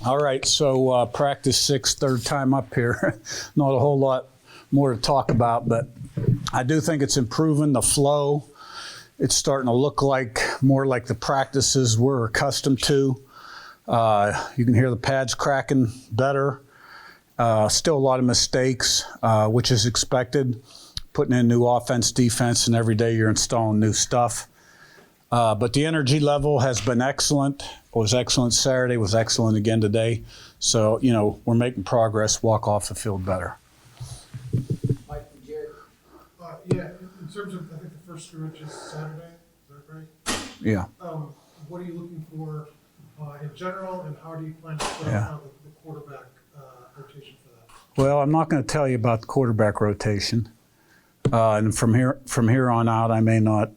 All right, so practice 6, third time up here. Not a whole lot more to talk about, but I do think it's improving the flow. It's starting to look like more like the practices we're accustomed to. You can hear the pads cracking better. Still a lot of mistakes, which is expected. Putting in new offense, defense, and every day you're installing new stuff. But the energy level has been excellent. It was excellent Saturday, was excellent again today. So, you know, we're making progress, walk off the field better. Mike and Jared. Yeah, in terms of, I think the first scrimmage is Saturday, is that right? Yeah. What are you looking for in general, and how do you plan to play the quarterback rotation for that? Well, I'm not going to tell you about the quarterback rotation. And from here on out, I may not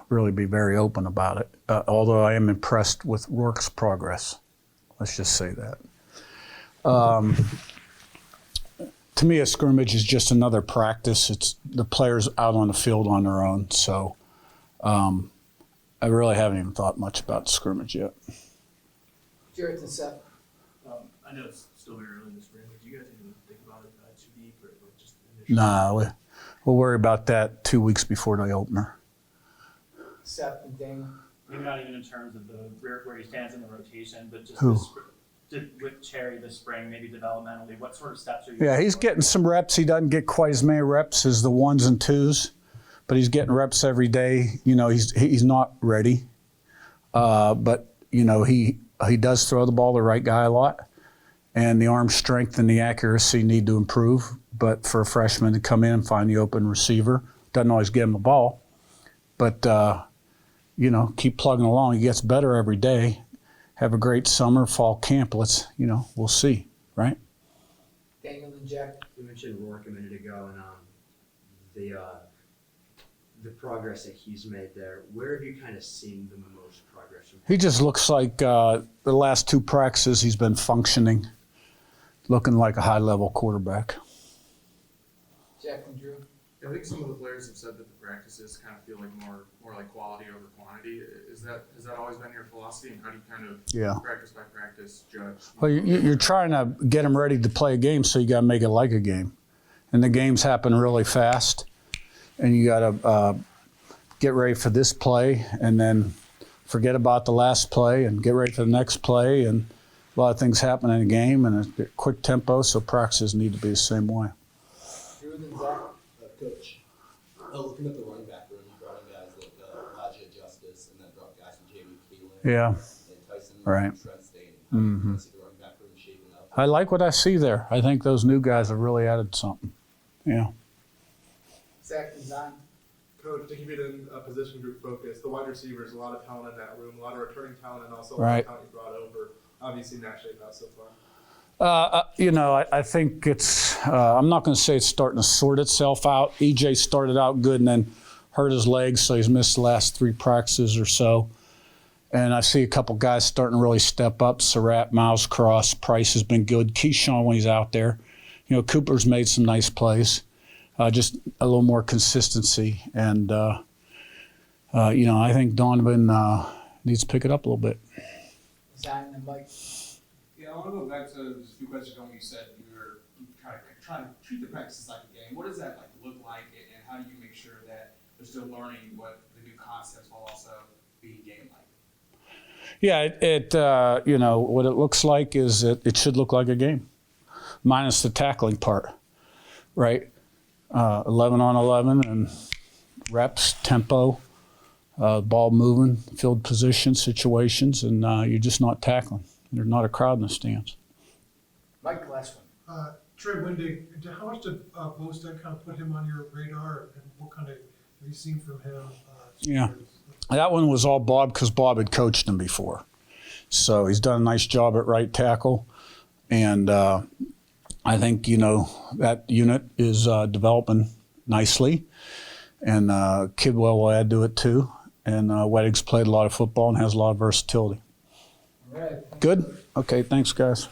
really be very open about it, although I am impressed with Rourke's progress. Let's just say that. To me, a scrimmage is just another practice. It's the players out on the field on their own. So I really haven't even thought much about the scrimmage yet. Jared and Seth. I know it's still very early in the spring, but do you guys even think about it too deep or just initially? Nah, we'll worry about that 2 weeks before the opener. Seth and Dana. Maybe not even in terms of where he stands in the rotation, but just Who? with Cherry this spring, maybe developmentally, what sort of steps are you? Yeah, he's getting some reps. He doesn't get quite as many reps as the 1s and 2s, but he's getting reps every day. You know, he's not ready, but you know he does throw the ball to the right guy a lot, and the arm strength and the accuracy need to improve. But for a freshman to come in and find the open receiver, doesn't always get him the ball, but you know, keep plugging along. He gets better every day. Have a great summer, fall camp. We'll see, right? Daniel and Jack. You mentioned Rourke a minute ago, and the progress that he's made there. Where have you kind of seen the most progress from him? He just looks like the last 2 practices he's been functioning, looking like a high-level quarterback. Jack and Drew. I think some of the players have said that the practices kind of feel like more like quality over quantity. Has that always been your philosophy, and how do you kind of practice by practice judge? Well, you're trying to get them ready to play a game, so you got to make it like a game, and the games happen really fast, and you got to get ready for this play, and then forget about the last play, and get ready for the next play, and a lot of things happen in a game, and a quick tempo, so practices need to be the same way. Drew and Zach. Coach, looking at the running back room, you brought in guys like Elijah Justice, and then brought guys from J.B. Keelan and Tyson, Right. and Trent Stain. How do you see the running back room shaping up? I like what I see there. I think those new guys have really added something. Yeah. Zach and Zion. Coach, to keep it in a position group focus, the wide receivers, a lot of talent in that room, a lot of returning talent, and also a lot of talent you brought over. Obviously, not shape out so far. You know, I think it's, I'm not going to say it's starting to sort itself out. EJ started out good and then hurt his legs, so he's missed the last 3 practices or so. And I see a couple guys starting to really step up. Surratt, Miles Cross, Price has been good. Keyshawn when he's out there. You know, Cooper's made some nice plays. Just a little more consistency. And, you know, I think Donovan needs to pick it up a little bit. Zion and Mike. Yeah, I want to go back to just a few questions on what you said. You were trying to treat the practices like a game. What does that look like, and how do you make sure that they're still learning what the new concepts while also being game-like? Yeah, you know, what it looks like is it should look like a game, minus the tackling part, right? 11 on 11 and reps, tempo, ball moving, field position situations, and you're just not tackling. There's not a crowd in the stands. Mike, last one. Trey Windig, how much did Bostad kind of put him on your radar, and what kind of have you seen from him? Yeah, that one was all Bob because Bob had coached him before. So he's done a nice job at right tackle. And I think, you know, that unit is developing nicely. And Kidwell will add to it too. And Weddick's played a lot of football and has a lot of versatility. All right. Good? Okay, thanks, guys.